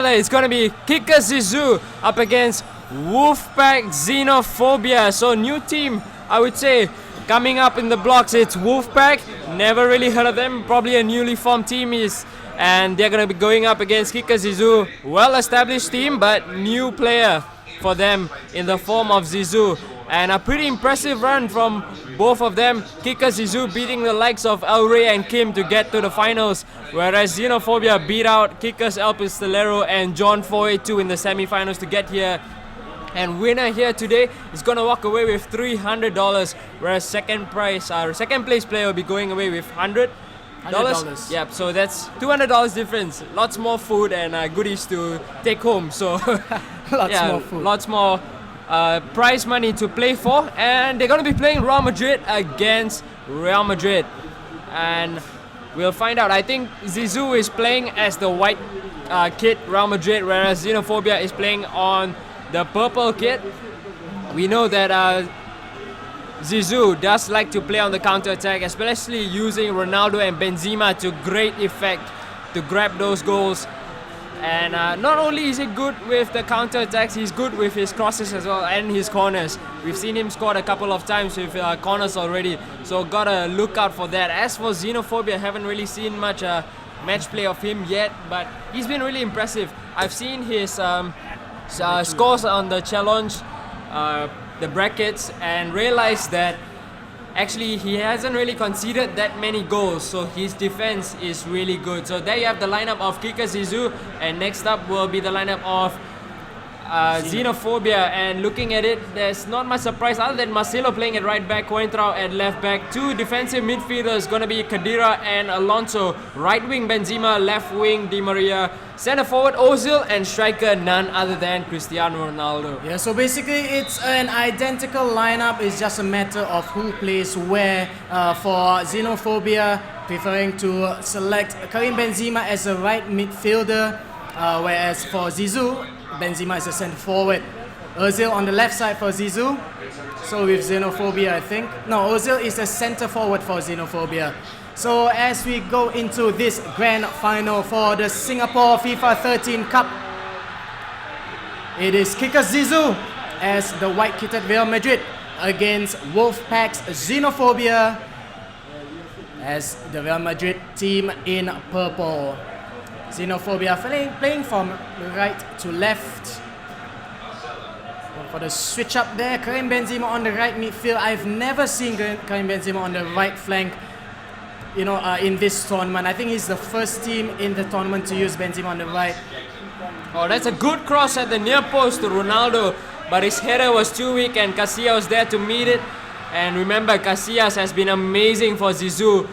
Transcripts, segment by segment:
It's going to be kickers.zizou up against Wolfpack Xenophobia. So new team, I would say, coming up in the blocks. It's Wolfpack. Never really heard of them. Probably a newly formed team and they're going to be going up against kickers.zizou. Well-established team, but new player for them in the form of Zizou. And a pretty impressive run from both of them. kickers.zizou beating the likes of El Rey and Kim to get to the finals, whereas Xenophobia beat out Kickers El Pistolero and John 482 in the semi-finals to get here. And winner here today is going to walk away with $300, whereas second place player will be going away with $100. Yep, so that's $200 difference. Lots more food and goodies to take home. So lots more prize money to play for, and they're going to be playing Real Madrid against Real Madrid, and we'll find out. I think Zizou is playing as the white kit Real Madrid, whereas Xenophobia is playing on the purple kit. We know that Zizou does like to play on the counter attack, especially using Ronaldo and Benzema to great effect to grab those goals. And not only is he good with the counter attacks, he's good with his crosses as well and his corners. We've seen him score a couple of times with corners already, so gotta look out for that. As for Xenophobia, haven't really seen much match play of him yet, but he's been really impressive. I've seen his scores on the challenge, the brackets, and realized that actually he hasn't really conceded that many goals, so his defense is really good. So there you have the lineup of kickers.zizou, and next up will be the lineup of Xenophobia. And looking at it, there's not much surprise other than Marcelo playing at right back, Coentrao at left back. Two defensive midfielders going to be Khedira and Alonso. Right wing Benzema, left wing Di Maria. Centre forward Ozil, and striker none other than Cristiano Ronaldo. Yeah, so basically it's an identical lineup. It's just a matter of who plays where. For Xenophobia, preferring to select Karim Benzema as a right midfielder, whereas for Zizou, Benzema is a centre forward. Ozil on the left side for Zizou. So with Xenophobia, I think. No, Ozil is a centre forward for Xenophobia. So as we go into this grand final for the Singapore FIFA 13 Cup, it is kickers.zizou as the white-kitted Real Madrid against Wolfpack's Xenophobia as the Real Madrid team in purple. Xenophobia playing from right to left. For the switch up there, Karim Benzema on the right midfield. I've never seen Karim Benzema on the right flank, in this tournament. I think he's the first team in the tournament to use Benzema on the right. Oh, that's a good cross at the near post to Ronaldo, but his header was too weak and Casillas was there to meet it. And remember, Casillas has been amazing for Zizou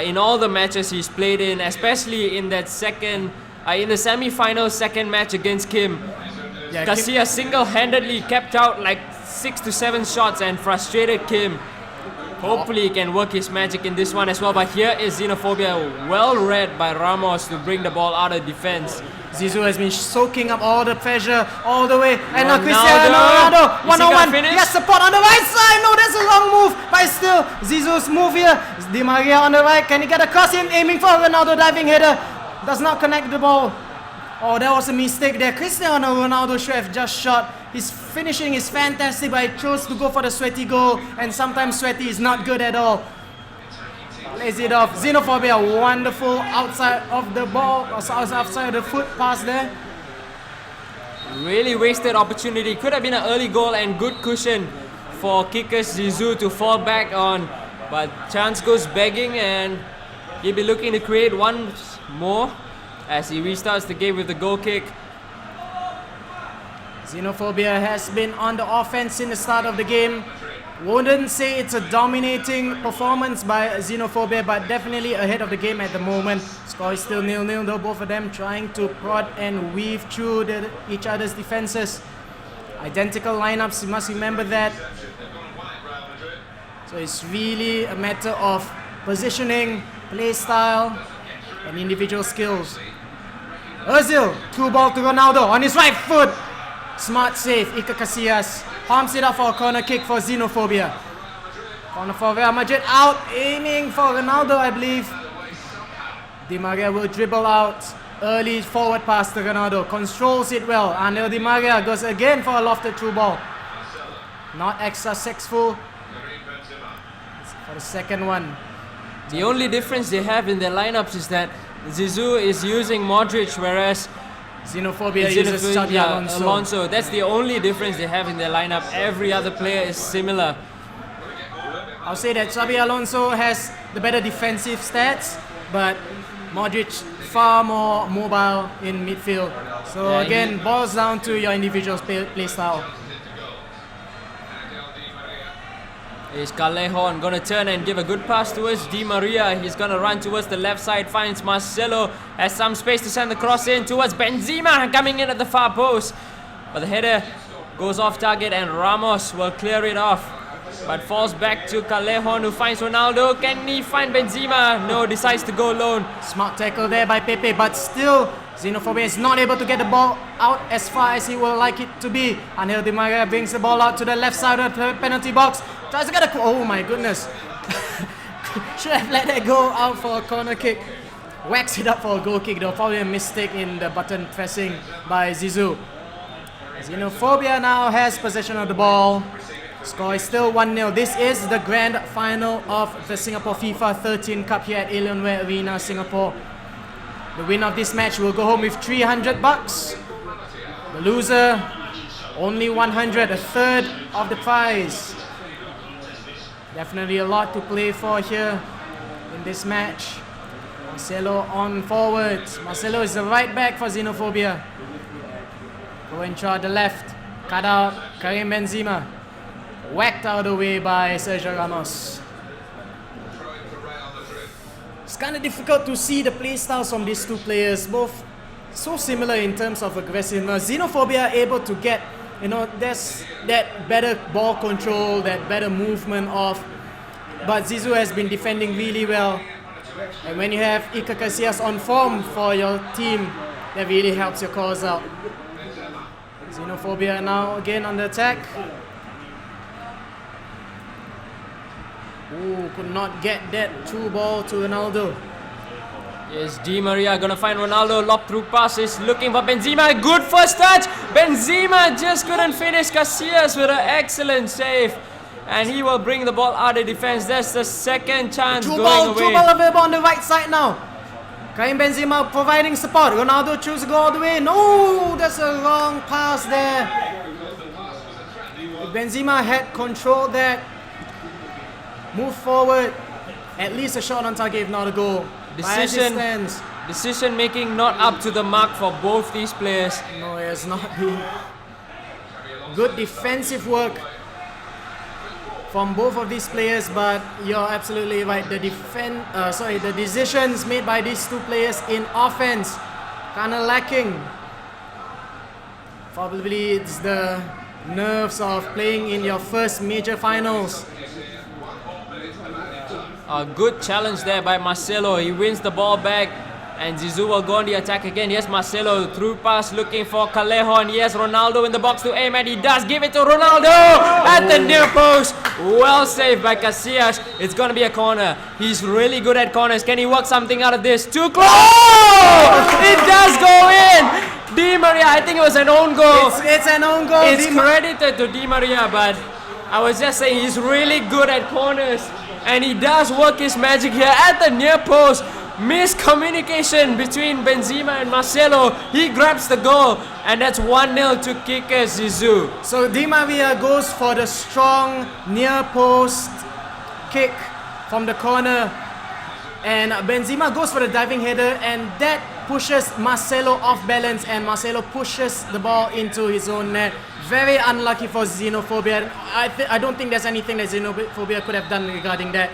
in all the matches he's played in, especially in that in the semi-final second match against Kim. Yeah, Casillas single-handedly kept out like 6 to 7 shots and frustrated Kim. Hopefully he can work his magic in this one as well. But here is Xenophobia, well read by Ramos to bring the ball out of defense. Zizou has been soaking up all the pressure all the way. And now Cristiano Ronaldo, one-on-one. Yes, support on the right side. No, that's a wrong move. But still, Zizou's move here. Di Maria on the right. Can he get across him? Aiming for Ronaldo, diving header. Does not connect the ball. Oh, that was a mistake there. Cristiano Ronaldo should have just shot. His finishing is fantastic, but he chose to go for the sweaty goal. And sometimes sweaty is not good at all. Plays it off. Xenophobia, wonderful outside of the ball, outside of the foot pass there. Really wasted opportunity. Could have been an early goal and good cushion for kickers.zizou to fall back on. But chance goes begging, and he'll be looking to create one more as he restarts the game with the goal kick. Xenophobia has been on the offense in the start of the game. Wouldn't say it's a dominating performance by Xenophobia, but definitely ahead of the game at the moment. Score is still 0-0 though, both of them trying to prod and weave through each other's defenses. Identical lineups, you must remember that. So it's really a matter of positioning, play style, and individual skills. Ozil, through ball to Ronaldo on his right foot. Smart save, Iker Casillas palms it up for a corner kick for Xenophobia. Corner for Real Madrid out, aiming for Ronaldo, I believe. Di Maria will dribble out. early forward pass to Ronaldo. Controls it well. Angel Di Maria goes again for a lofted through ball. Not extra successful for the second one. The only difference they have in their lineups is that Zizou is using Modric, whereas Xenophobia uses Xabi Alonso. That's the only difference they have in their lineup. Every other player is similar. I'll say that Xabi Alonso has the better defensive stats, but Modric far more mobile in midfield. So Yeah, again, boils down to your individual play style. Is Callejon gonna turn and give a good pass towards Di Maria? He's gonna run towards the left side, finds Marcelo, has some space to send the cross in towards Benzema, coming in at the far post. But the header goes off target and Ramos will clear it off. But falls back to Callejon, who finds Ronaldo. Can he find Benzema? No, decides to go alone. Smart tackle there by Pepe, but still Xenophobia is not able to get the ball out as far as he would like it to be. Angel Di Maria brings the ball out to the left side of the penalty box. Tries to get a... Oh my goodness. Should have let that go out for a corner kick. Whacks it up for a goal kick though. Probably a mistake in the button pressing by Zizou. Xenophobia now has possession of the ball. Score is still 1-0. This is the grand final of the Singapore FIFA 13 Cup here at Alienware Arena, Singapore. The winner of this match will go home with 300 bucks. The loser, only 100, a third of the prize. Definitely a lot to play for here in this match. Marcelo on forward. Marcelo is the right back for Xenophobia. Coentra the left. Cut out Karim Benzema. Whacked out of the way by Sergio Ramos. It's kind of difficult to see the play styles from these two players, both so similar in terms of aggressiveness. Xenophobia able to get, there's that better ball control, that better movement off. But Zizou has been defending really well. And when you have Iker Casillas on form for your team, that really helps your cause out. Xenophobia now again on the attack. Ooh, could not get that through ball to Ronaldo. Yes, Di Maria gonna find Ronaldo. Lob through passes, looking for Benzema. Good first touch. Benzema just couldn't finish. Casillas with an excellent save. And he will bring the ball out of defense. That's the second chance going away. Through ball available on the right side now. Karim Benzema providing support. Ronaldo chooses to go all the way. No, that's a wrong pass there. If Benzema had controlled that, move forward, at least a shot on target if not a goal. Decision making not up to the mark for both these players. No, it has not been. Good defensive work from both of these players, but you're absolutely right. The decisions made by these two players in offense kinda lacking. Probably it's the nerves of playing in your first major finals. A good challenge there by Marcelo. He wins the ball back and Zizou will go on the attack again. Yes, Marcelo through pass looking for Callejon. Yes, Ronaldo in the box to aim and he does give it to Ronaldo at the near post. Well saved by Casillas. It's going to be a corner. He's really good at corners. Can he work something out of this? Too close! It does go in! Di Maria, I think it was an own goal. It's an own goal. It's credited to Di Maria, but I was just saying he's really good at corners. And he does work his magic here at the near post. Miscommunication between Benzema and Marcelo. He grabs the goal and that's 1-0 to kickers.zizou. So Di Maria goes for the strong near post kick from the corner. And Benzema goes for the diving header and that pushes Marcelo off balance and Marcelo pushes the ball into his own net. Very unlucky for Xenophobia. I don't think there's anything that Xenophobia could have done regarding that.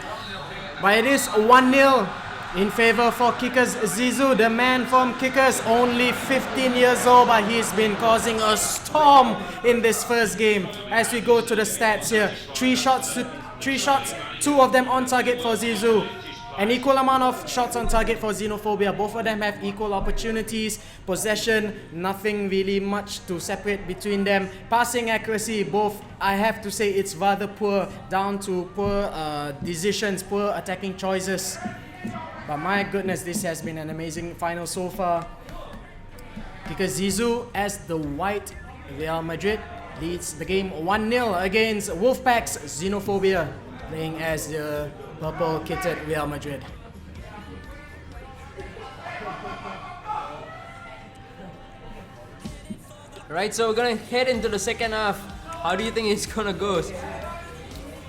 But it is 1-0 in favor for kickers.zizou. The man from Kickers, only 15 years old, but he's been causing a storm in this first game. As we go to the stats here, 3 shots, 2 of them on target for Zizou. An equal amount of shots on target for Xenophobia. Both of them have equal opportunities. Possession, nothing really much to separate between them. Passing accuracy, both, I have to say it's rather poor, down to poor decisions, poor attacking choices. But my goodness, this has been an amazing final so far. Because Zizou, as the white Real Madrid, leads the game 1-0 against Wolfpack's Xenophobia, playing as the purple kitted Real Madrid. Right, so we're gonna head into the second half. How do you think it's gonna go?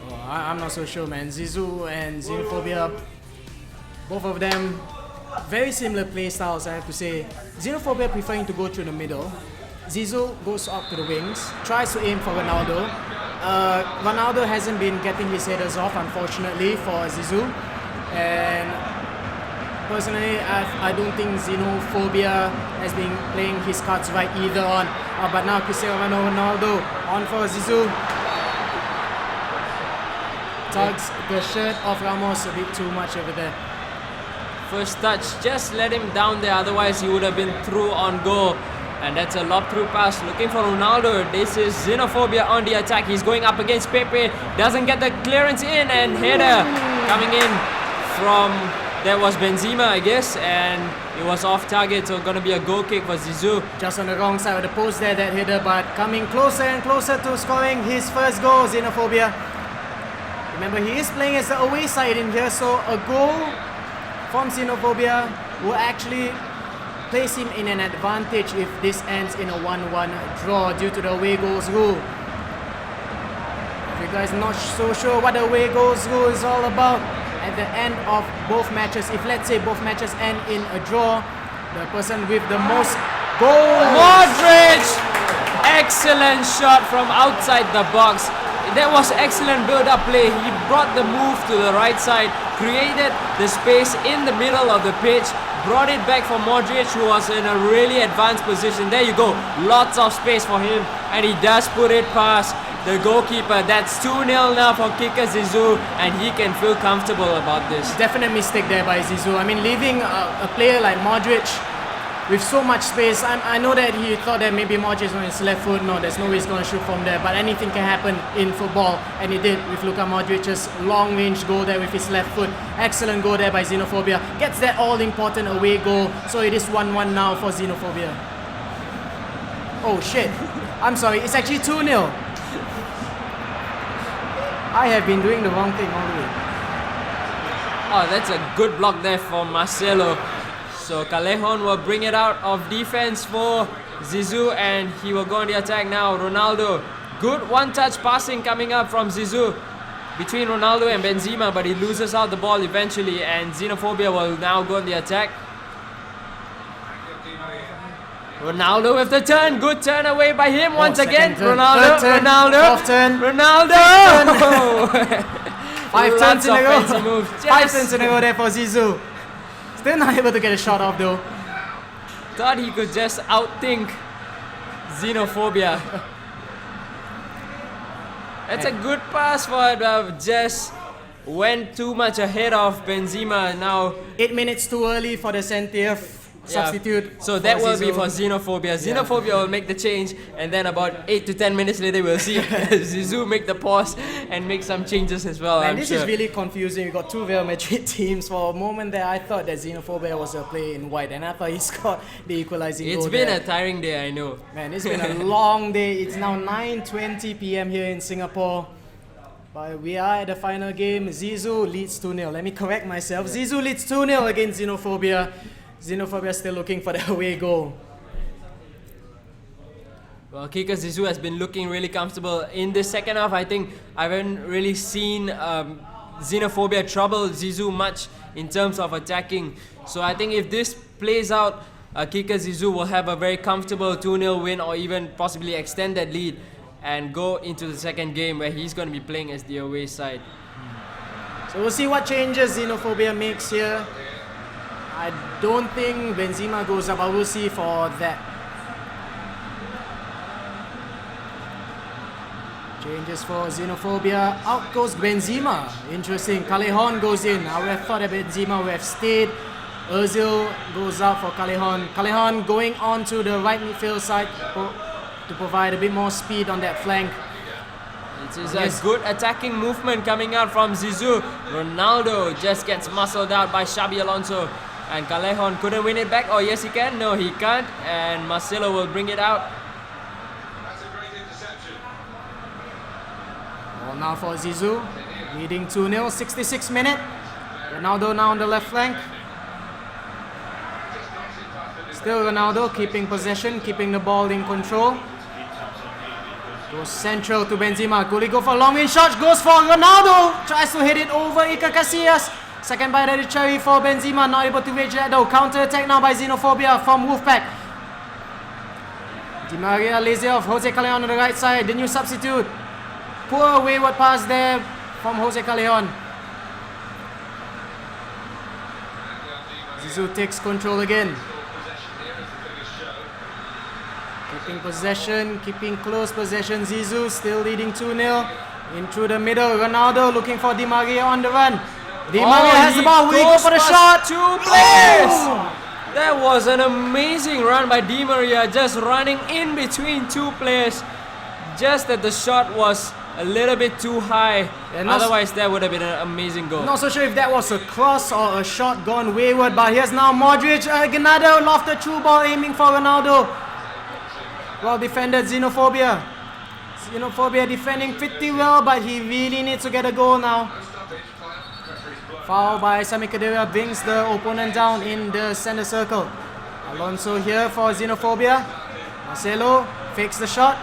Oh, I'm not so sure, man. Zizou and Xenophobia, both of them very similar play styles, I have to say. Xenophobia preferring to go through the middle. Zizou goes up to the wings, tries to aim for Ronaldo. Ronaldo hasn't been getting his headers off, unfortunately, for Zizou. And personally, I don't think Xenophobia has been playing his cards right either on. But now Cristiano Ronaldo on for Zizou. Tugs the shirt of Ramos a bit too much over there. First touch, just let him down there, otherwise he would have been through on goal. And that's a lob through pass, looking for Ronaldo. This is Xenophobia on the attack. He's going up against Pepe, doesn't get the clearance in, and header coming in from, that was Benzema, I guess, and it was off target, so gonna be a goal kick for Zizou. Just on the wrong side of the post there, that header, but coming closer and closer to scoring his first goal, Xenophobia. Remember, he is playing as the away side in here, so a goal from Xenophobia will actually place him in an advantage if this ends in a 1-1 draw due to the away goals rule. If you guys are not so sure what the away goals rule is all about, at the end of both matches, if let's say both matches end in a draw, the person with the most goals. Modric! Excellent shot from outside the box. That was excellent build-up play. He brought the move to the right side, created the space in the middle of the pitch, brought it back for Modric, who was in a really advanced position. There you go, lots of space for him, and he does put it past the goalkeeper. That's 2-0 now for kickers.zizou, and he can feel comfortable about this. Definite mistake there by Zizou. I mean, leaving a player like Modric with so much space. I know that he thought that maybe Modric is on his left foot. No, there's no way he's going to shoot from there, but anything can happen in football, and he did with Luka Modric's long range goal there with his left foot. Excellent goal there by Xenophobia. Gets that all-important away goal, so it is 1-1 now for Xenophobia. Oh shit, I'm sorry, it's actually 2-0. I have been doing the wrong thing all the way. Oh, that's a good block there for Marcelo. So Callejon will bring it out of defense for Zizou, and he will go on the attack now. Ronaldo, good one-touch passing coming up from Zizou between Ronaldo and Benzema, but he loses out the ball eventually, and Xenophobia will now go on the attack. Ronaldo with the turn, good turn away by him once again. Turn, Ronaldo, turn, Ronaldo, turn, Ronaldo. Five turns in a row. Fancy moves. Five turns in a row there for Zizou. Still not able to get a shot off though. Thought he could just outthink Xenophobia. That's a good pass for it, just went too much ahead of Benzema now. 8 minutes too early for the 70th substitute. So that will be Zizou. for Xenophobia. Xenophobia will make the change, and then about 8 to 10 minutes later we'll see Zizou make the pause and make some changes as well. Man, this is really confusing. We got two Real Madrid teams. For a moment there, I thought that Xenophobia was a player in white, and I thought he scored the equalizing goal. It's been there. a tiring day, I know. Man, it's been a long day. It's now 9:20 p.m. here in Singapore. But we are at the final game. Zizou leads 2-0. Let me correct myself. Zizou leads 2-0 against Xenophobia. Xenophobia still looking for the away goal. Well, kickers.zizou has been looking really comfortable in this second half. I think I haven't really seen Xenophobia trouble Zizou much in terms of attacking. So I think if this plays out, kickers.zizou will have a very comfortable 2-0 win, or even possibly extend that lead and go into the second game where he's going to be playing as the away side. So we'll see what changes Xenophobia makes here. I don't think Benzema goes up. I will see for that. Changes for Xenophobia. Out goes Benzema. Interesting. Callejon goes in. I would have thought that Benzema would have stayed. Ozil goes out for Callejon. Callejon going on to the right midfield side to provide a bit more speed on that flank. It is a good attacking movement coming out from Zizou. Ronaldo just gets muscled out by Xabi Alonso. And Callejon couldn't win it back. Oh, yes, he can. No, he can't. And Marcelo will bring it out. Ball now for Zizou, leading 2-0, 66 minute. Ronaldo now on the left flank. Still Ronaldo keeping possession, keeping the ball in control. Goes central to Benzema. Could he go for a long range shot? Goes for Ronaldo. Tries to hit it over Iker Casillas. Second bite at the cherry for Benzema. Not able to reach that though. Counter attack now by Xenophobia from Wolfpack. Di Maria lays it off. Jose Callejon on the right side. The new substitute. Poor wayward pass there from Jose Callejon. Zizou takes control again. Keeping possession, keeping close possession. Zizou still leading 2-0. In through the middle, Ronaldo looking for Di Maria on the run. Di Maria has the ball. Will he go for the shot? Two players. That was an amazing run by Di Maria, just running in between two players. Just that the shot was a little bit too high. Otherwise, that would have been an amazing goal. Not so sure if that was a cross or a shot gone wayward, but here's now Modric. Another lofted through ball aiming for Ronaldo. Well defended, Xenophobia. Xenophobia defending pretty well, but he really needs to get a goal now. Foul by Sami Khedira brings the opponent down in the center circle. Alonso here for Xenophobia. Marcelo fakes the shot.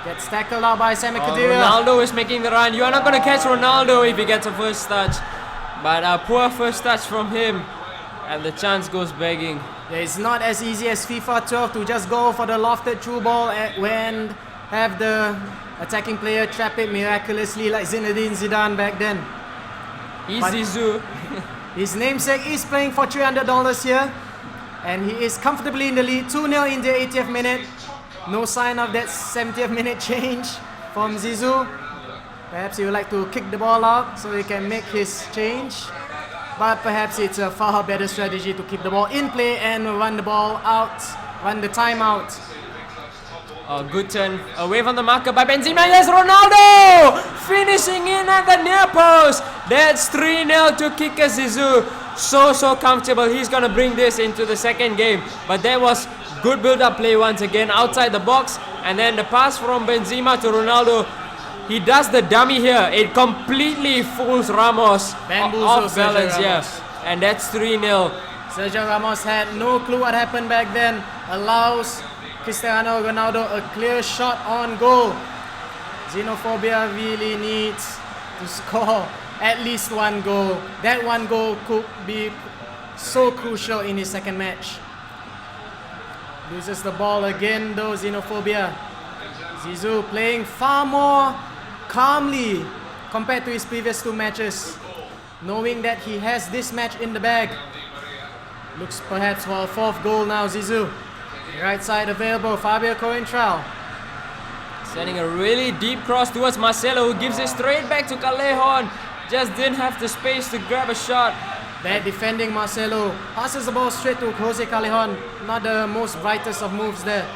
Gets tackled out by Sami Khedira. Ronaldo is making the run. You are not going to catch Ronaldo if he gets a first touch. But a poor first touch from him. And the chance goes begging. Yeah, it's not as easy as FIFA 12 to just go for the lofted through ball when have the attacking player trap it miraculously like Zinedine Zidane back then. Zizou. His namesake is playing for $300 here. And he is comfortably in the lead. 2-0 in the 80th minute. No sign of that 70th minute change from Zizou. Perhaps he would like to kick the ball out so he can make his change. But perhaps it's a far better strategy to keep the ball in play and run the ball out, run the time out. Oh, good turn away from the marker by Benzema. Yes, Ronaldo finishing in at the near post. That's 3-0 to kickers.zizou. So comfortable. He's gonna bring this into the second game. But that was good build-up play once again outside the box, and then the pass from Benzema to Ronaldo. He does the dummy here. It completely fools Ramos off balance, yes. And that's 3-0. Sergio Ramos had no clue what happened back then. Allows Cristiano Ronaldo a clear shot on goal. Xenophobia really needs to score at least one goal. That one goal could be so crucial in his second match. Loses the ball again though, Xenophobia. Zizou playing far more calmly compared to his previous two matches, knowing that he has this match in the bag. Looks perhaps for a fourth goal now, Zizou. Right side available, Fabio Coentrao. Sending a really deep cross towards Marcelo, who gives it straight back to Callejon. Just didn't have the space to grab a shot. Bad defending, Marcelo. Passes the ball straight to Jose Callejon. Not the most brightest of moves there.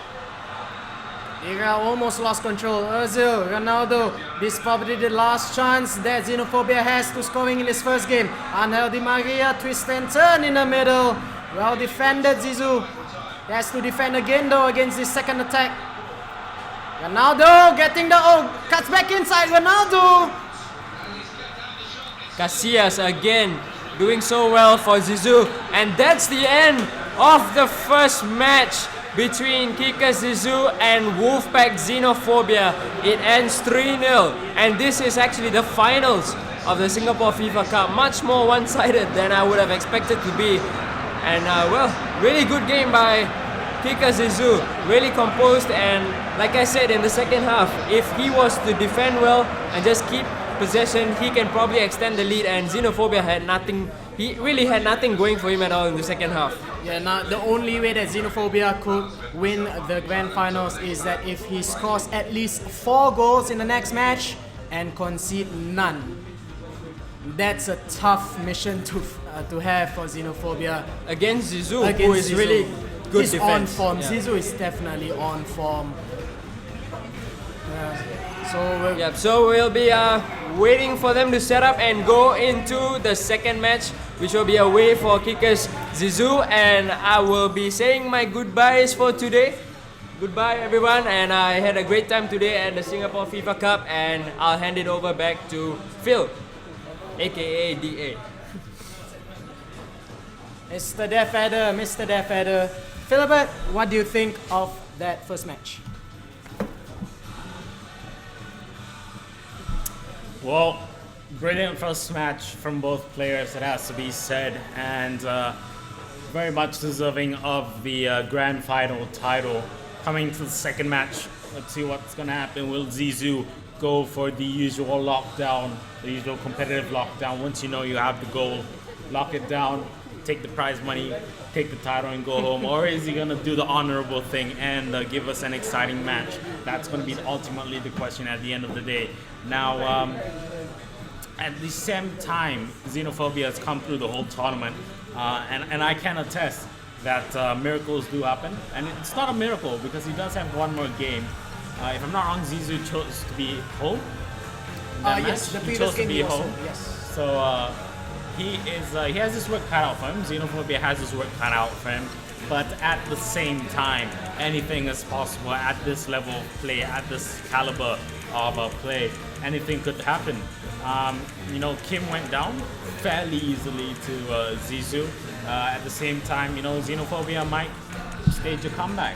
Ira almost lost control. Ozil, Ronaldo. This probably the last chance that Xenophobia has to scoring in his first game. Angel Di Maria, twist and turn in the middle. Well defended, Zizou. He has to defend again though against this second attack. Ronaldo getting the cuts back inside. Ronaldo. Casillas again doing so well for Zizou, and that's the end of the first match between kickers.zizou and Wolfpack Xenophobia. It ends 3-0, and this is actually the finals of the Singapore FIFA Cup. Much more one-sided than I would have expected to be. And well, really good game by kickers.zizou. Really composed, and like I said in the second half, if he was to defend well and just keep possession, he can probably extend the lead, and Xenophobia had nothing. He really had nothing going for him at all in the second half. Yeah, now the only way that Xenophobia could win the grand finals is that if he scores at least 4 goals in the next match and concede none. That's a tough mission to have for Xenophobia against Zizou, who is Zizou. Really good He's defense. On form. Yeah. Zizou is definitely on form. So we'll be waiting for them to set up and go into the second match which will be away for kickers.zizou, and I will be saying my goodbyes for today. Goodbye everyone, and I had a great time today at the Singapore FIFA Cup, and I'll hand it over back to Phil, aka DA. Mr. Deathadder. Philibert, what do you think of that first match? Well, brilliant first match from both players, it has to be said, and very much deserving of the grand final title. Coming to the second match, let's see what's going to happen. Will Zizou go for the usual lockdown, the usual competitive lockdown? Once you know you have the goal, lock it down, take the prize money, take the title and go home? Or is he going to do the honorable thing and give us an exciting match? That's going to be ultimately the question at the end of the day. Now, at the same time, xenophobia has come through the whole tournament, and I can attest that miracles do happen, and it's not a miracle because he does have one more game. If I'm not wrong, Zizou chose to be home. Yes, the previous game he was home. Yes. So he has his work cut out for him. Xenophobia has his work cut out for him, but at the same time, anything is possible at this level of play, at this caliber of play. Anything could happen. Kim went down fairly easily to Zizou. At the same time, Xenophobia might stage a comeback.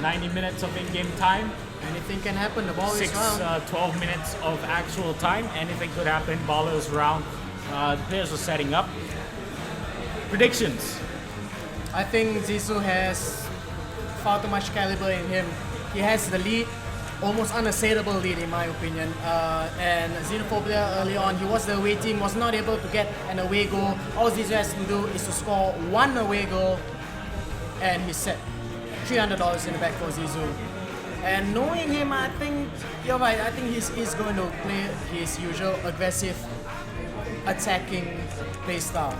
90 minutes of in-game time. Anything can happen. The ball is round. 12 minutes of actual time. Anything could happen. Ball is round. The players are setting up. Predictions. I think Zizou has far too much caliber in him. He has the lead, almost unassailable lead in my opinion. And Xenophobia early on, he was the away team, was not able to get an away goal. All Zizou has to do is to score one away goal, and he's set. $300 in the back for Zizou. And knowing him, I think you're right. I think he's going to play his usual aggressive, attacking play style.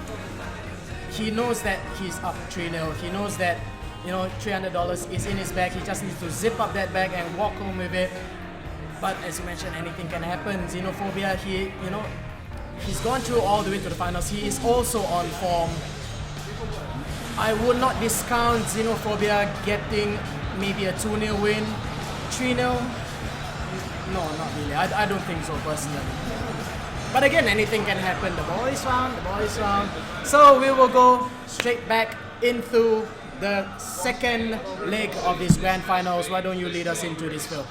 He knows that he's up 3-0. He knows that $300 is in his bag. He just needs to zip up that bag and walk home with it. But as you mentioned, anything can happen. Xenophobia, he's gone through all the way to the finals. He is also on form. I would not discount Xenophobia getting maybe a 2-0 win. 3-0? No, not really. I don't think so personally. But again, anything can happen. The ball is round. So we will go straight back into the second leg of this grand finals. Why don't you lead us into this, Phil?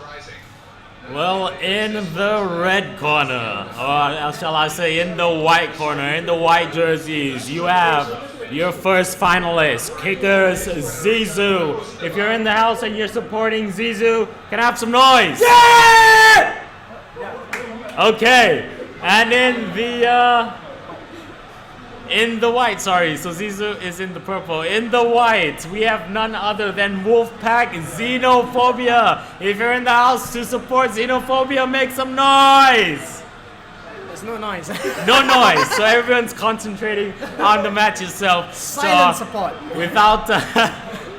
Well, in the red corner, or shall I say in the white corner, in the white jerseys, you have your first finalist, kickers.zizou. If you're in the house and you're supporting Zizou, can I have some noise? Yeah! Okay, and in the white, sorry, so Zizou is in the purple. In the white, we have none other than Wolfpack Xenophobia. If you're in the house to support Xenophobia, make some noise. There's no noise. No noise, so everyone's concentrating on the match itself. Silent support.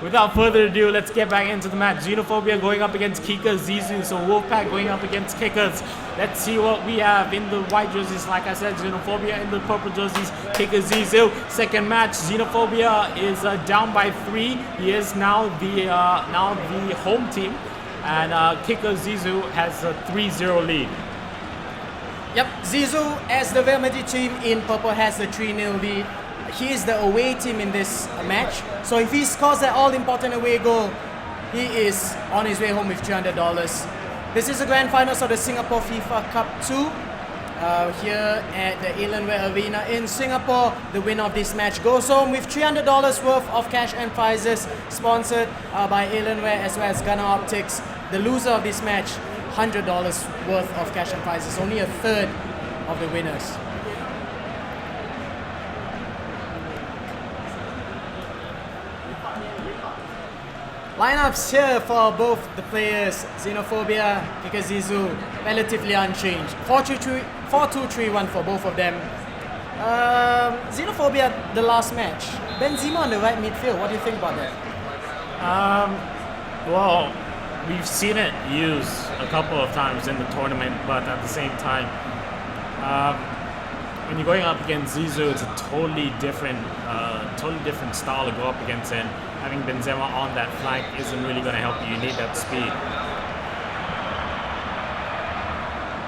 Without further ado, let's get back into the match. Xenophobia going up against kickers.zizou, so Wolfpack going up against kickers. Let's see what we have in the white jerseys. Like I said, Xenophobia in the purple jerseys, kickers.zizou. Second match, Xenophobia is down by 3. He is now the home team, and kickers.zizou has a 3-0 lead. Yep, Zizou as the Real Madrid team in purple has the 3-0 lead. He is the away team in this match. So if he scores that all-important away goal, he is on his way home with $300. This is the grand finals of the Singapore FIFA Cup 2. Here at the Alienware Arena in Singapore. The winner of this match goes home with $300 worth of cash and prizes, sponsored by Alienware as well as Gunner Optics. The loser of this match, $100 worth of cash and prizes, only a third of the winners. Lineups here for both the players, Xenophobia, kickers.zizou, relatively unchanged. 4-2-3-1 for both of them. Xenophobia, the last match. Benzema on the right midfield, what do you think about that? Well, we've seen it used a couple of times in the tournament, but at the same time, when you're going up against Zizou, it's a totally different style to go up against, and having Benzema on that flank isn't really going to help you. You need that speed.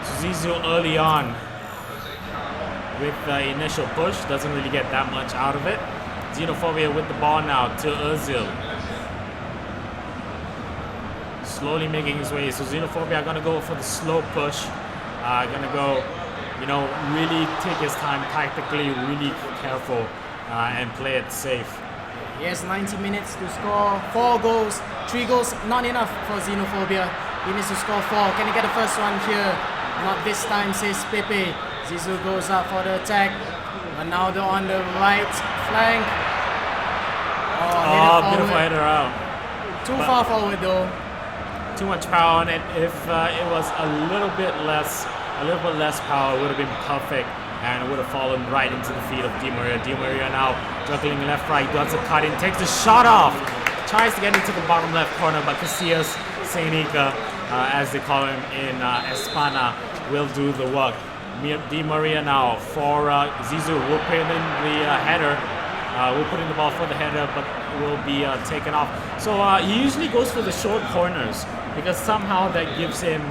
So Zizou early on with the initial push doesn't really get that much out of it. Xenophobia with the ball now to Özil. Slowly making his way. So Xenophobia are going to go for the slow push. Going to go, you know, really take his time tactically, really careful, and play it safe. He has 90 minutes to score 4 goals. 3 goals, not enough for Xenophobia. He needs to score 4. Can he get the first one here? Not this time, says Pepe. Zizou goes up for the attack. Ronaldo on the right flank. Oh, beautiful header out. Too far forward though. Too much power on it. If it was a little bit less power, it would have been perfect, and it would have fallen right into the feet of Di Maria. Di Maria now juggling left, right, does a cut in, takes the shot off, tries to get into the bottom left corner, but Casillas Senica, as they call him in Espana, will do the work. Di Maria now for Zizou. Will put in the header. We'll put in the ball for the header, but will be taken off. So he usually goes for the short corners because somehow that gives him,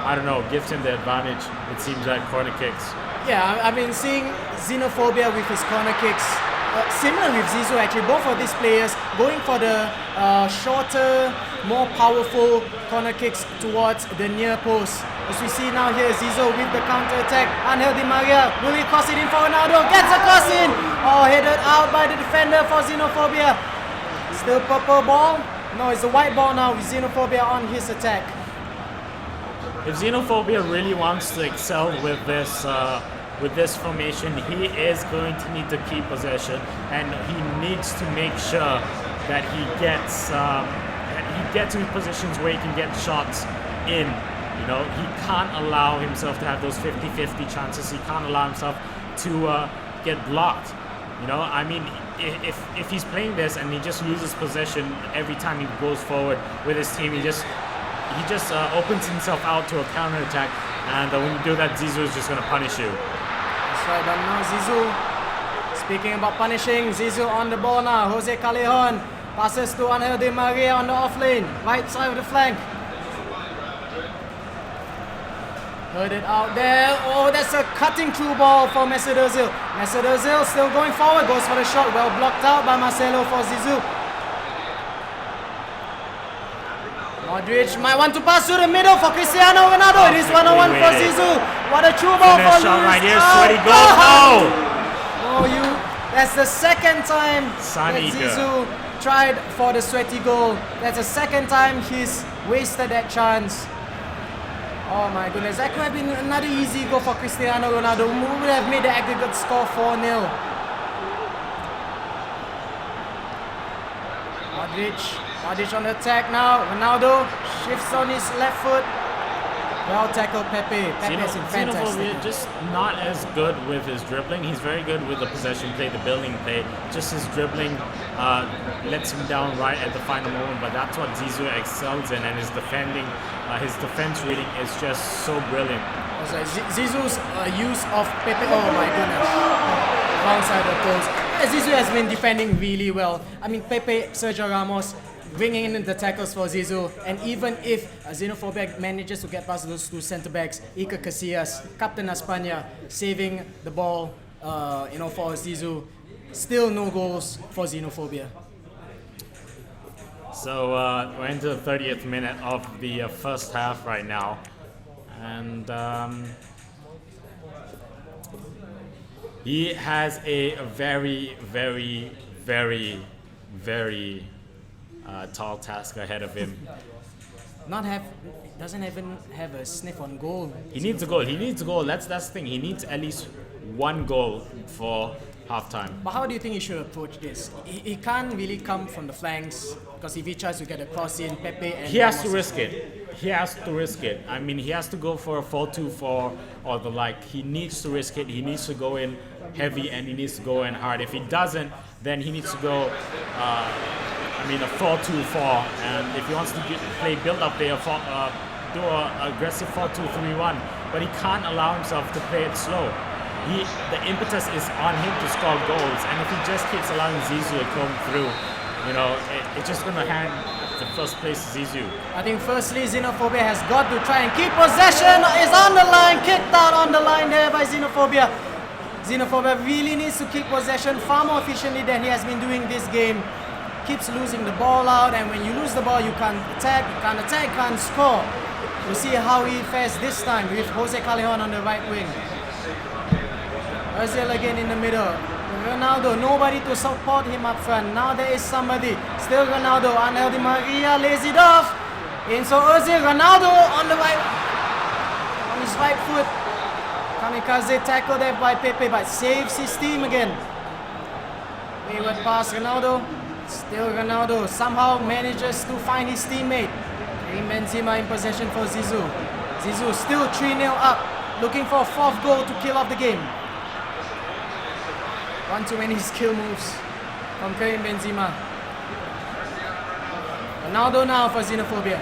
I don't know, gives him the advantage, it seems, at corner kicks. Yeah, I've been seeing Xenophobia with his corner kicks. Similar with Zizou actually, both of these players going for the shorter, more powerful corner kicks towards the near post. As we see now here, Zizou with the counter-attack. Angel Di Maria, will he cross it in for Ronaldo? Gets a cross in! Oh, headed out by the defender for Xenophobia. Still purple ball? No, it's a white ball now with Xenophobia on his attack. If Xenophobia really wants to excel with this formation, he is going to need to keep possession, and he needs to make sure that he gets in positions where he can get shots in. You know, he can't allow himself to have those 50-50 chances. He can't allow himself to get blocked. You know, I mean, if he's playing this and he just loses possession every time he goes forward with his team, he just opens himself out to a counter attack, and when you do that, Zizou is just going to punish you. That's right, but now Zizou, speaking about punishing, Zizou on the ball now. Jose Callejon passes to Angel Di Maria on the off lane, right side of the flank. Heard it out there. Oh, that's a cutting through ball for Mesut Ozil. Mesut Ozil still going forward, goes for the shot, well blocked out by Marcelo for Zizou. Modric might want to pass through the middle for Cristiano Ronaldo. It is 1-on-1 for Zizou. What a true ball for shot Luis. right here, sweaty goal. That's the second time that Sanika. Zizou tried for the sweaty goal. That's the second time he's wasted that chance. Oh my goodness, that could have been another easy goal for Cristiano Ronaldo, who would have made the aggregate score 4-0. Modric on the attack now. Ronaldo shifts on his left foot. Well tackled Pepe. Pepe is fantastic. Just not as good with his dribbling. He's very good with the possession play, the building play. Just his dribbling lets him down right at the final moment. But that's what Zizou excels in, and his defense reading is just so brilliant. Zizou's use of Pepe. Oh my goodness. Wrong side of goals. Zizou has been defending really well. I mean, Pepe, Sergio Ramos, bringing in the tackles for Zizou, and even if Xenophobia manages to get past those two centre backs, Iker Casillas, Captain Espana, saving the ball, for Zizou, still no goals for Xenophobia. So we're into the 30th minute of the first half right now, and he has a very, very, very, very tall task ahead of him. Doesn't even have a sniff on goal. He needs a goal. That's the thing. He needs at least one goal for halftime. But how do you think he should approach this? He can't really come from the flanks, because if he tries to get a cross in, Pepe and he has to risk it. I mean, he has to go for a 4-2-4 or the like. He needs to risk it. He needs to go in heavy, and he needs to go in hard. If he doesn't, then he needs to go a 4-2-4, and if he wants to play build-up play, do an aggressive 4-2-3-1, but he can't allow himself to play it slow. the impetus is on him to score goals, and if he just keeps allowing Zizou to come through, you know, it's just gonna hand the first place to Zizou. I think firstly, Xenophobia has got to try and keep possession. Is on the line, kicked out on the line there by Xenophobia. Xenophobia really needs to keep possession far more efficiently than he has been doing this game. Keeps losing the ball out, and when you lose the ball, you can't attack, can't score. We'll see how he fares this time with Jose Callejon on the right wing. Ozil again in the middle. Ronaldo, nobody to support him up front. Now there is somebody. Still Ronaldo. Angel Di Maria lays it off. In so Ozil, Ronaldo on the right, on his right foot. Kamikaze tackle there by Pepe, but saves his team again. Wayward pass, Ronaldo. Still Ronaldo somehow manages to find his teammate. Karim Benzema in possession for Zizou. Zizou still 3-0 up, looking for a fourth goal to kill off the game. One too many skill moves from Karim Benzema. Ronaldo now for Xenophobia.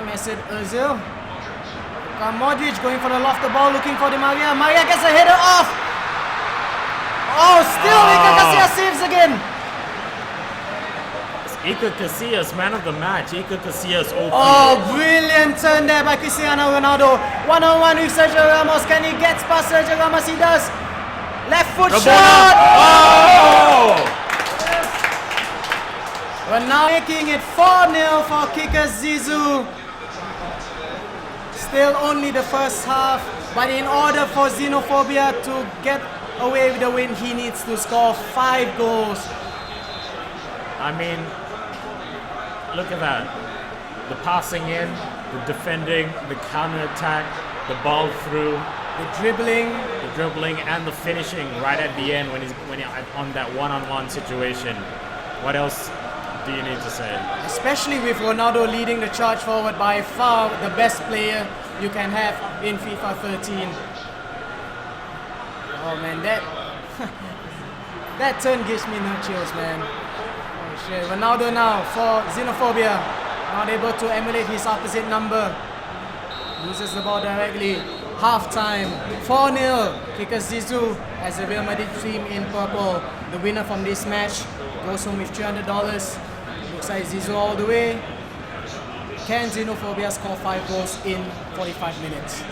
Mesut Ozil. Modric going for the loft the ball, looking for Di Maria. Maria gets a header off. Oh, still Iker Casillas saves again. Iker Casillas, man of the match. Iker Casillas OP. Oh, brilliant turn there by Cristiano Ronaldo. One-on-one with Sergio Ramos. Can he get past Sergio Ramos? He does. Left foot shot. Oh! We're now making it 4-0 for kickers.zizou. Still only the first half, but in order for Xenophobia to get away with the win, he needs to score 5 goals. I mean, look at that. The passing in, the defending, the counter-attack, the ball through, The dribbling, and the finishing right at the end when he's on that one-on-one situation. What else do you need to say? especially with Ronaldo leading the charge forward, by far the best player you can have in FIFA 13. Oh man, that turn gives me no chills, man. Oh shit, Ronaldo now for Xenophobia, not able to emulate his opposite number. Loses the ball directly. Half time, 4-0. kickers.zizou as the Real Madrid team in purple. The winner from this match goes home with $300. Looks like Zizou all the way. Can Xenophobia score 5 goals in 45 minutes?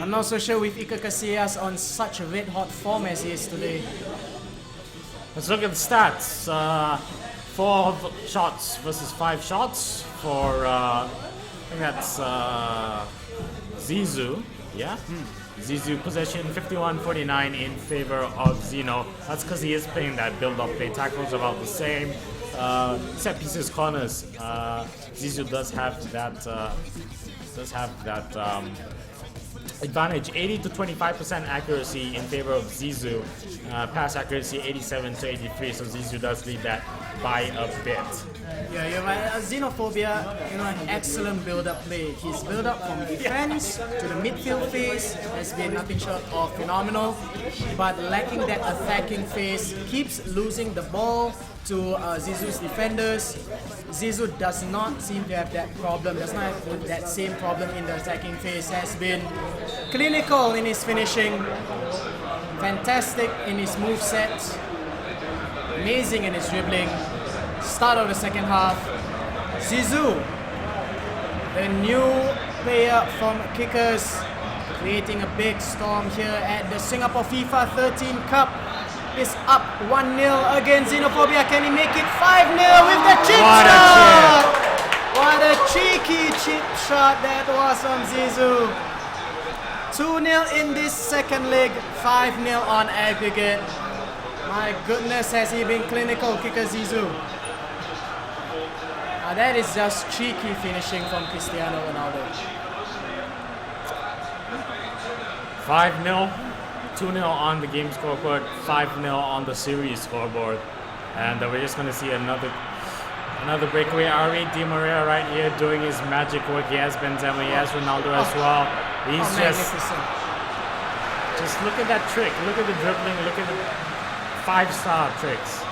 I'm not so sure with Iker Casillas on such a red-hot form as he is today. Let's look at the stats. 4 shots versus 5 shots for, I think that's Zizou. Yeah? Zizou possession 51-49 in favor of Zeno. That's because he is playing that build-up play. Tackles about the same. Set pieces, corners. Zizou does have that. Advantage. 80 to 25% accuracy in favor of Zizou. Pass accuracy 87 to 83. So Zizou does lead that by a bit. Yeah, you're right. Xenophobia, an excellent build-up play. His build-up from defense to the midfield phase has been nothing short of phenomenal, but lacking that attacking phase, keeps losing the ball to Zizou's defenders. Zizou does not seem to have that problem, does not have that same problem in the attacking phase. Has been clinical in his finishing, fantastic in his moveset, amazing in his dribbling. Start of the second half. Zizou, the new player from Kickers, creating a big storm here at the Singapore FIFA 13 Cup, is up 1-0 against Xenophobia. Can he make it 5-0 with the chip shot? What a cheeky chip shot that was from Zizou. 2-0 in this second leg, 5-0 on aggregate. My goodness, has he been clinical, kickers.zizou. That is just cheeky finishing from Cristiano Ronaldo. 5-0, 2-0 on the game scoreboard, 5-0 on the series scoreboard, and we're just going to see another breakaway. Ari Di Maria right here doing his magic work. He has Benzema, he has Ronaldo as well. He's just look at that trick. Look at the dribbling. Look at the 5-star tricks.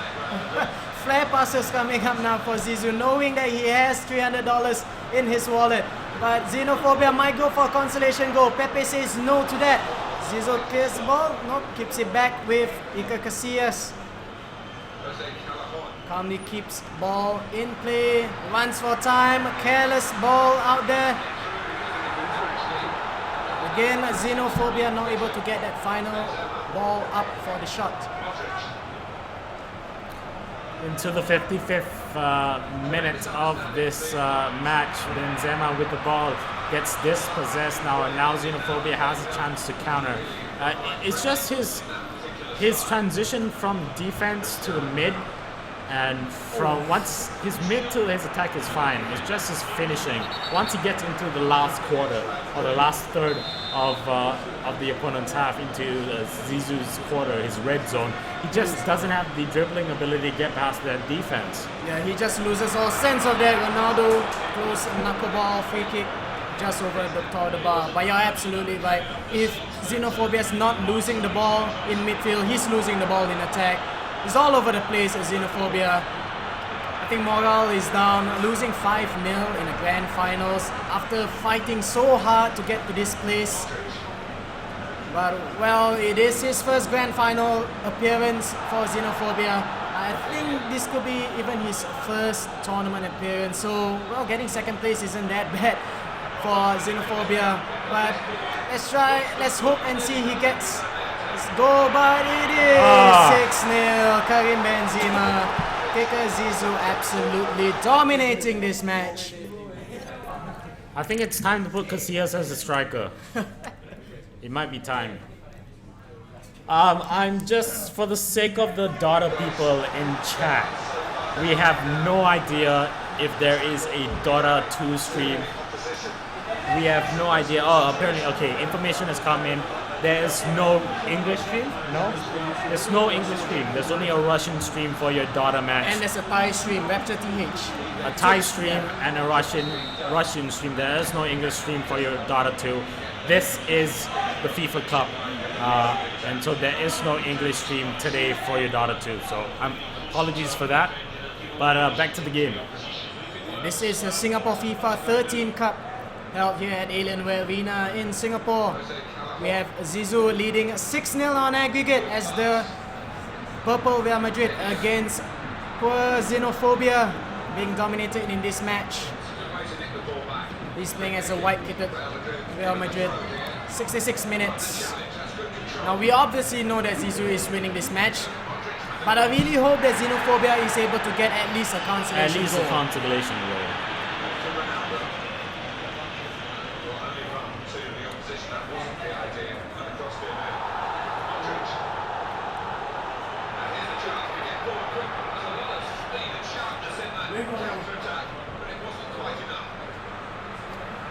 Flare passes coming up now for Zizou, knowing that he has $300 in his wallet. but Xenophobia might go for a consolation goal. Pepe says no to that. Zizou clears the ball, no, keeps it back with Iker Casillas. Calmly keeps ball in play, runs for time, careless ball out there. Again, Xenophobia not able to get that final ball up for the shot. Into the 55th minute of this match, Benzema with the ball gets dispossessed now, and now Xenophobia has a chance to counter. It's just his transition from defense to the mid, and from once his mid to his attack is fine. It's just his finishing. Once he gets into the last quarter or the last third of the opponent's half, into Zizou's quarter, his red zone, he just doesn't have the dribbling ability to get past that defense. Yeah, he just loses all sense of that. Ronaldo close knuckleball free kick just over the top of the bar. But you're absolutely right. If Xenophobia is not losing the ball in midfield, he's losing the ball in attack. He's all over the place as Xenophobia. I think morale is down, losing 5-0 in the grand finals after fighting so hard to get to this place. But well, it is his first grand final appearance for Xenophobia. I think this could be even his first tournament appearance. So, well, getting second place isn't that bad for Xenophobia. But let's hope and see he gets his goal. But it is 6-0. Karim Benzema. Kickers.zizou absolutely dominating this match. I think it's time to put Casillas as a striker. It might be time. I'm just, for the sake of the Dota people in chat, we have no idea if there is a Dota 2 stream. We have no idea. Oh, apparently, okay, information has come in. There is no English stream? No? There's no English stream. There's only a Russian stream for your Dota match. And there's a Thai stream, Rapture TH. A Thai stream and a Russian stream. There is no English stream for your Dota 2. This is the FIFA Cup. And so there is no English stream today for your Dota 2. So apologies for that. But back to the game. This is the Singapore FIFA 13 Cup held here at Alienware Arena in Singapore. We have Zizou leading 6-0 on aggregate as the Purple Real Madrid against poor Xenophobia being dominated in this match. He's playing as a white-kitted Real Madrid. 66 minutes. Now we obviously know that Zizou is winning this match, but I really hope that Xenophobia is able to get at least a consolation goal. At least a consolation goal.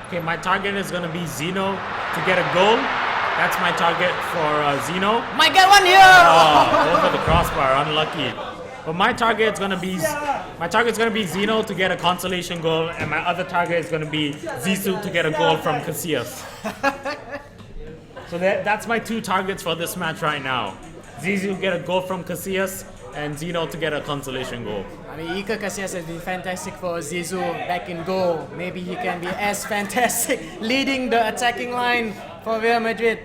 Okay, my target is going to be Zeno to get a goal. That's my target for Zeno. Might get one here! Oh, over the crossbar, unlucky. But my target is going to be Zeno to get a consolation goal, and my other target is going to be Zizou to get a goal from Casillas. So that's my two targets for this match right now. Zizou get a goal from Casillas, and Zeno to get a consolation goal. I mean, Iker Casillas has been fantastic for Zizou back in goal. Maybe he can be as fantastic leading the attacking line for Real Madrid.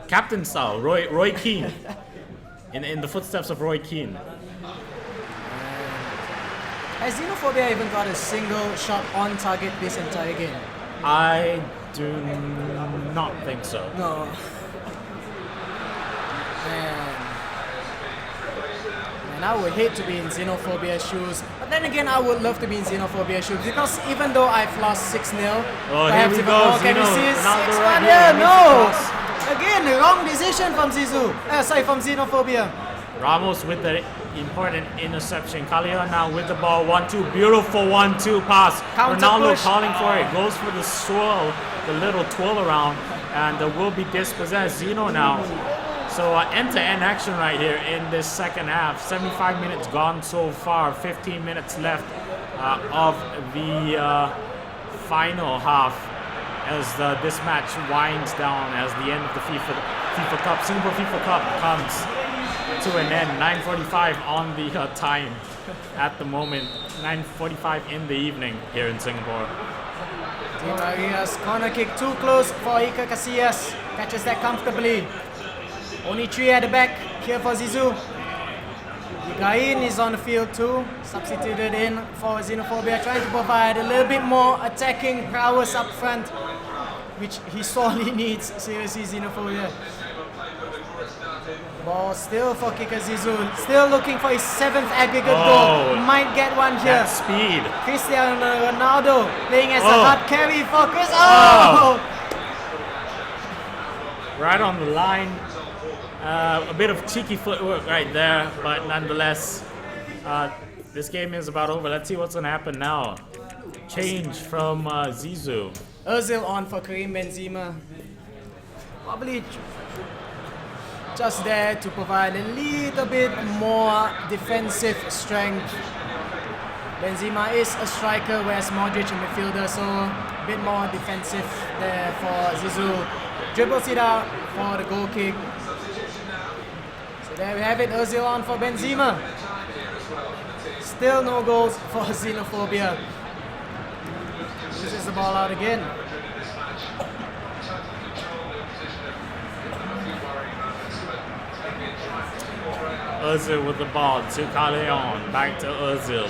Captain style, Roy Keane. In the footsteps of Roy Keane. Has Xenophobia even got a single shot on target this entire game? I do not think so. No. And I would hate to be in Xenophobia's shoes, but then again, I would love to be in Xenophobia's shoes because even though I've lost 6-0, perhaps here we even go, more, can you see 6-1? right Yeah, here, no! Again, the wrong decision from Zizou. From Xenophobia. Ramos with the important interception. Kalia now with the ball. 1-2. Beautiful 1-2 pass. Counter Ronaldo push. calling for it. Goes for the swirl, the little twirl around, and will be dispossessed. Zeno now. So end-to-end action right here in this second half. 75 minutes gone so far. 15 minutes left of the final half as this match winds down as the end of the FIFA Cup. Singapore FIFA Cup comes to an end. 9:45 on the time at the moment. 9:45 in the evening here in Singapore. Di Maria's corner kick too close for Iker Casillas. Catches that comfortably. Only 3 at the back here for Zizou. Higuain is on the field too, substituted in for Xenophobia, trying to provide a little bit more attacking prowess up front, which he sorely needs, seriously, Xenophobia. Ball still for kicker Zizou, still looking for his 7th aggregate goal. Might get one here. That speed. Cristiano Ronaldo playing as a hard carry for Chris. Oh! Right on the line. A bit of cheeky footwork right there, but nonetheless, this game is about over. Let's see what's going to happen now. Change from Zizou. Ozil on for Karim Benzema. Probably just there to provide a little bit more defensive strength. Benzema is a striker, whereas Modric a midfielder, so a bit more defensive there for Zizou. Dribbles it out for the goal kick. So there we have it, Ozil on for Benzema. Still no goals for Xenophobia. Loses the ball out again. Ozil with the ball to Callejon, back to Ozil.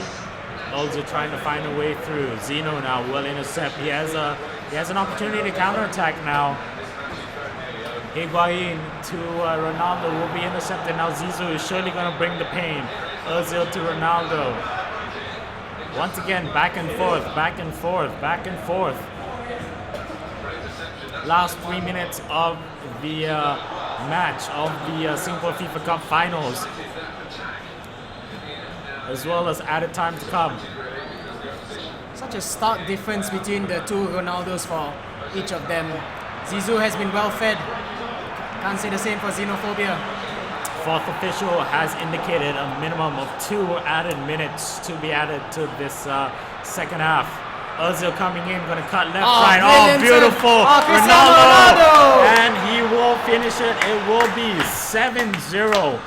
Ozil trying to find a way through. Zeno now will intercept. He has an opportunity to counterattack now. Higuain to Ronaldo will be intercepted. Now Zizou is surely going to bring the pain. Ozil to Ronaldo. Once again, back and forth, back and forth, back and forth. Last 3 minutes of the match of the Singapore FIFA Cup finals, as well as added time to come. Such a stark difference between the two Ronaldos for each of them. Zizou has been well fed. Can't say the same for Xenophobia. Fourth official has indicated a minimum of 2 added minutes to be added to this second half. Ozil coming in, going to cut left, right. Oh, beautiful. Ronaldo. And he will finish it. It will be 7-0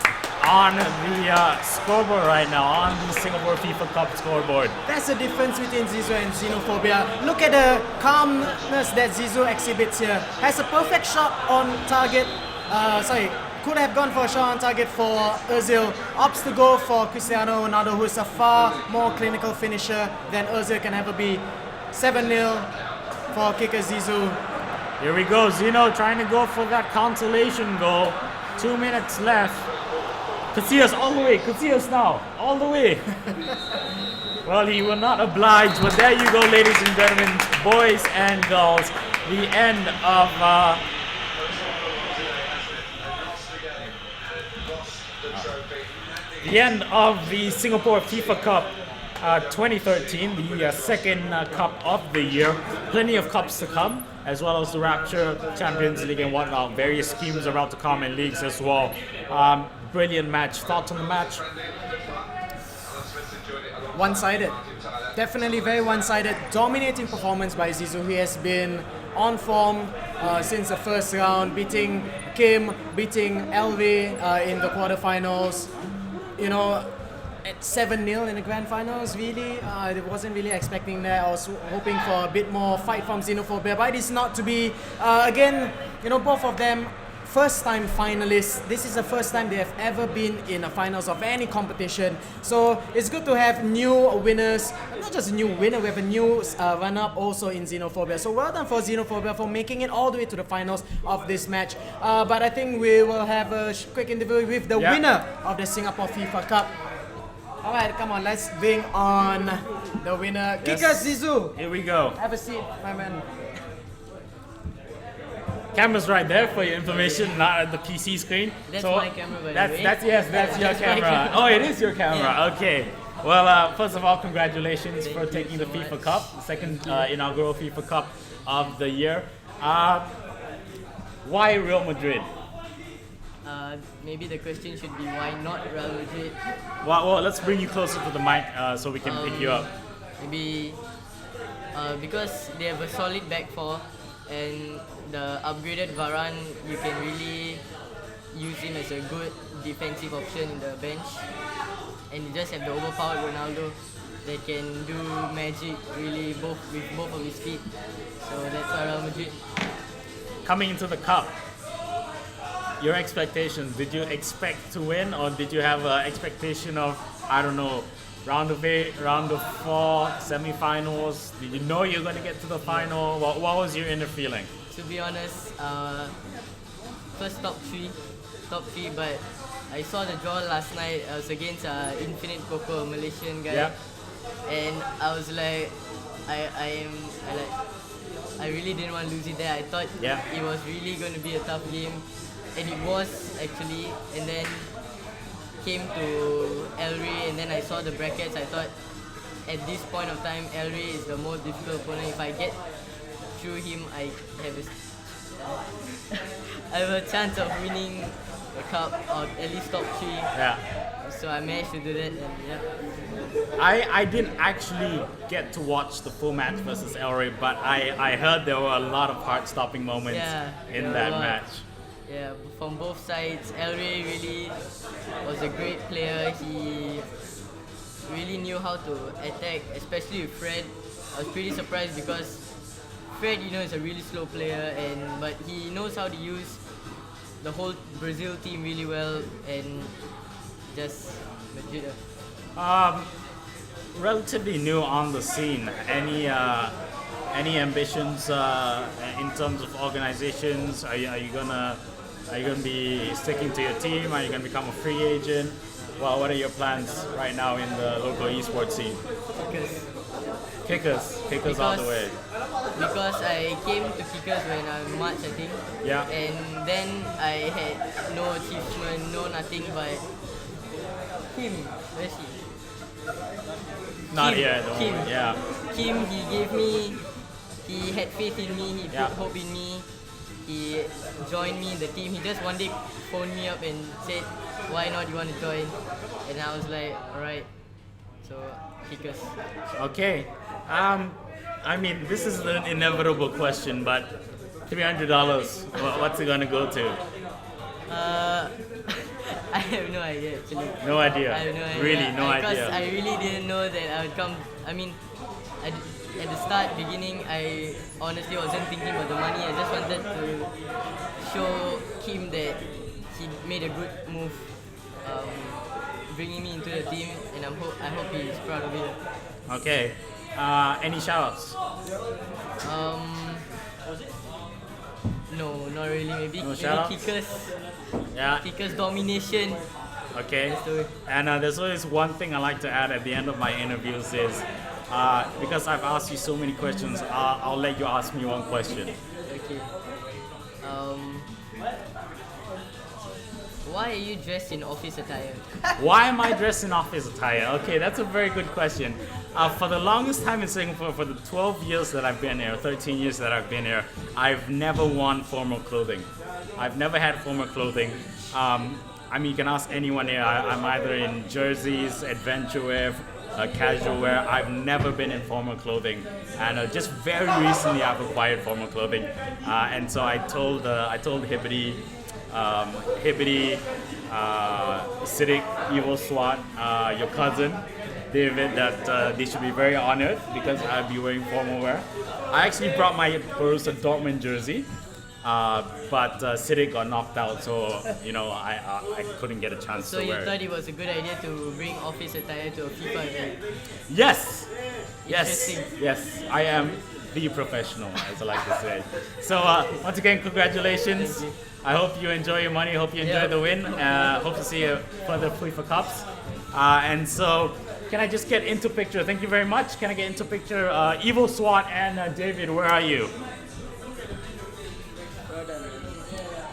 on the scoreboard right now, on the Singapore FIFA Cup scoreboard. That's the difference between Zizou and Xenophobia. Look at the calmness that Zizou exhibits here. Has a perfect shot on target. Could have gone for a shot on target for Ozil. Opts to go for Cristiano Ronaldo, who is a far more clinical finisher than Ozil can ever be. 7-0 for kicker Zizou. Here we go, Zeno trying to go for that consolation goal. 2 minutes left. Casillas all the way, Casillas now, all the way. Well, he will not oblige, but there you go, ladies and gentlemen, boys and girls. The end of the Singapore FIFA Cup 2013, the second cup of the year. Plenty of cups to come, as well as the Rapture, Champions League and whatnot. Various schemes about to come in leagues as well. Brilliant match. Thoughts on the match? One-sided. Definitely very one-sided. Dominating performance by Zizou. He has been on form since the first round, beating Kim, beating LV in the quarterfinals. You know, at 7-0 in the grand finals, really, I wasn't really expecting that. I was hoping for a bit more fight from Xenophobia, but it is not to be. Again, you know, both of them first-time finalists. This is the first time they have ever been in a finals of any competition. So it's good to have new winners. Not just a new winner, we have a new run-up also in Xenophobia. So well done for Xenophobia for making it all the way to the finals of this match. But I think we will have a quick interview with the winner of the Singapore FIFA Cup. Alright, come on, let's bring on the winner. Kickers Zizou. Here we go. Have a seat, my man. Camera's right there for your information, not at the PC screen. That's my camera, by the way. That's your camera. Oh, it is your camera. Yeah. Okay. Well, first of all, congratulations for taking the FIFA Cup, the second inaugural FIFA Cup of the year. Why Real Madrid? Maybe the question should be why not Real Madrid? Well, let's bring you closer to the mic so we can pick you up. Maybe because they have a solid back four, and the upgraded Varane, you can really use him as a good defensive option in the bench, and you just have the overpowered Ronaldo. that can do magic really with both of his feet. So that's why Real Madrid. Coming into the cup, your expectations, did you expect to win, or did you have an expectation of, I don't know, round of 8, round of 4, semi-finals? Did you know you're going to get to the final? What was your inner feeling? To be honest, first top three, but I saw the draw last night. I was against Infinite Coco, a Malaysian guy, Yeah. and I was like, I really didn't want to lose it there. I thought Yeah. it was really going to be a tough game, and it was actually. And then came to Elry, and then I saw the brackets. I thought at this point of time, Elry is the most difficult opponent. If I get through him, I have I have a chance of winning the cup or at least top 3. Yeah. So I managed to do that, and yeah. I didn't actually get to watch the full match versus Elray, but I heard there were a lot of heart-stopping moments in that match. Yeah, from both sides. Elray really was a great player. He really knew how to attack, especially with Fred. I was pretty surprised because Fred, is a really slow player, but he knows how to use the whole Brazil team really well, and just Madrid. Relatively new on the scene. Any ambitions in terms of organizations? Are you gonna be sticking to your team? Are you gonna become a free agent? Well, what are your plans right now in the local esports scene? Kickers all the way. Because I came to Kickers when I'm March, I think. Yeah. And then I had no achievement, no nothing, but Kim, where is he? Not Kim, yet. Don't Kim. worry. Yeah. Kim, he had faith in me, he put hope in me. He joined me in the team. He just one day phoned me up and said, why not, you want to join? And I was like, alright. So, Kickers. Okay. I mean, this is an inevitable question, but $300, what's it gonna go to? I have no idea actually. No idea. I have no idea. Really, no Because idea. I really didn't know that I would come. I mean, at the beginning, I honestly wasn't thinking about the money. I just wanted to show Kim that he made a good move, bringing me into the team, and I hope he's proud of it. Okay. Any shoutouts? No, not really. Maybe shoutouts? Kickers. Yeah. Kickers domination. Okay. Let's do it. And there's always one thing I like to add at the end of my interviews is, because I've asked you so many questions, I'll let you ask me one question. Okay. Why are you dressed in office attire? Why am I dressed in office attire? Okay, that's a very good question. For the longest time in Singapore, for the 12 years that I've been here, 13 years that I've been here, I've never worn formal clothing. I've never had formal clothing. I mean, you can ask anyone here. I'm either in jerseys, adventure wear, casual wear. I've never been in formal clothing, and just very recently I've acquired formal clothing. And so I told Hibbity, Siddiq, EvilSWAT, your cousin, David, that they should be very honored because I'll be wearing formal wear. I actually brought my Borussia Dortmund jersey, but Siddiq got knocked out, so I couldn't get a chance So to you wear thought it. it was a good idea to bring office attire to a FIFA event? Yes, Interesting. yes, I am the professional, as I like to say. So once again, congratulations. Thank you. I hope you enjoy your money. Hope you enjoy Yeah. the win. Hope to see you further FIFA Cups. And so, can I just get into picture? Thank you very much. Can I get into picture? EvilSWAT and David, where are you?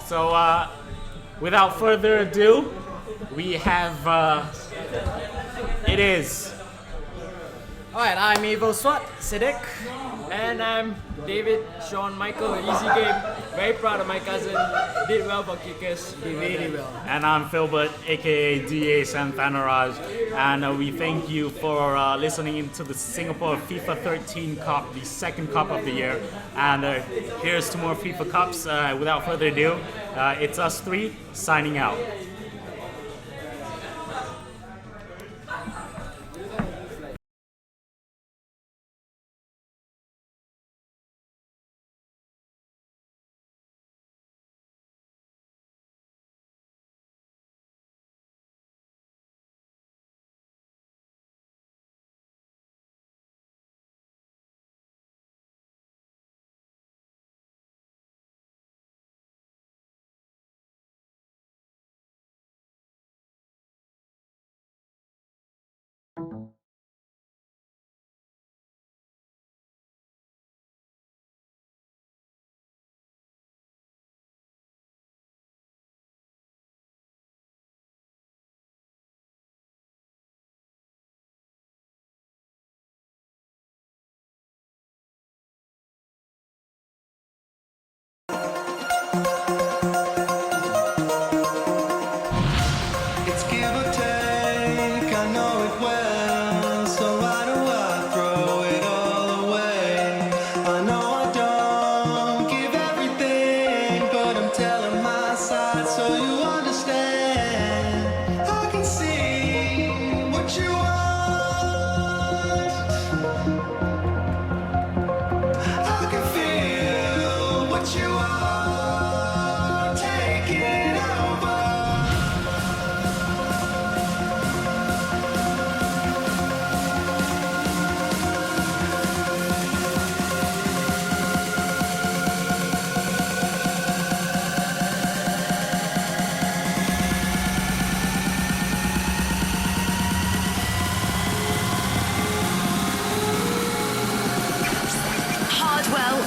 So, without further ado, we have. It is. Alright, I'm EvilSWAT, Siddiq. And I'm David, Sean, Michael, Easygame. Very proud of my cousin. Did well for Kickers. Did really well. And I'm Philbert, aka DA Santhanaraj, and we thank you for listening into the Singapore FIFA 13 Cup, the second cup of the year. And here's to more FIFA Cups. Without further ado, it's us three signing out.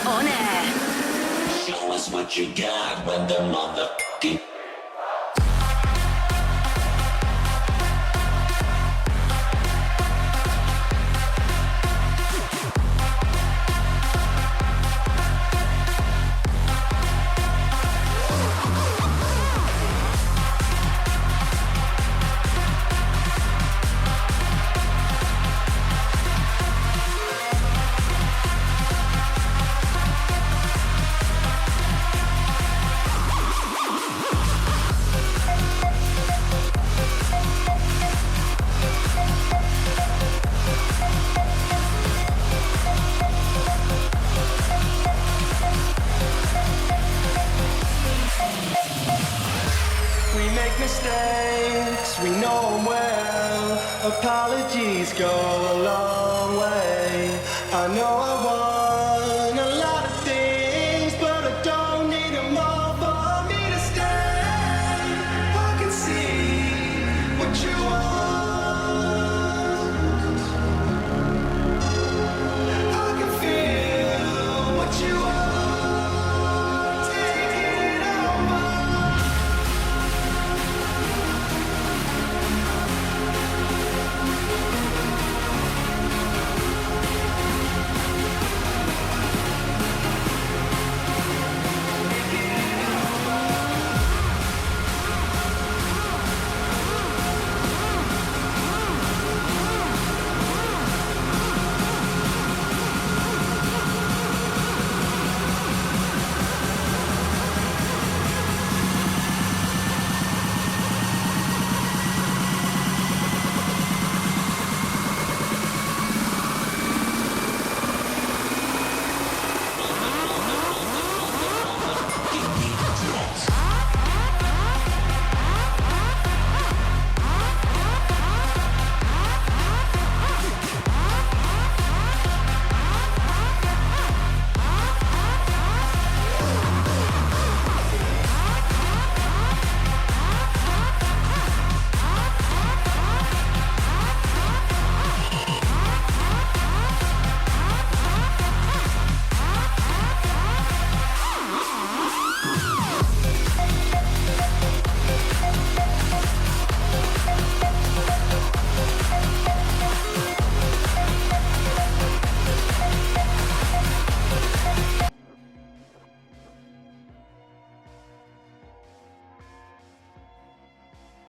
on air. Show us what you got when the motherfucking mistakes, we know them well. Apologies go a long way. I know I won't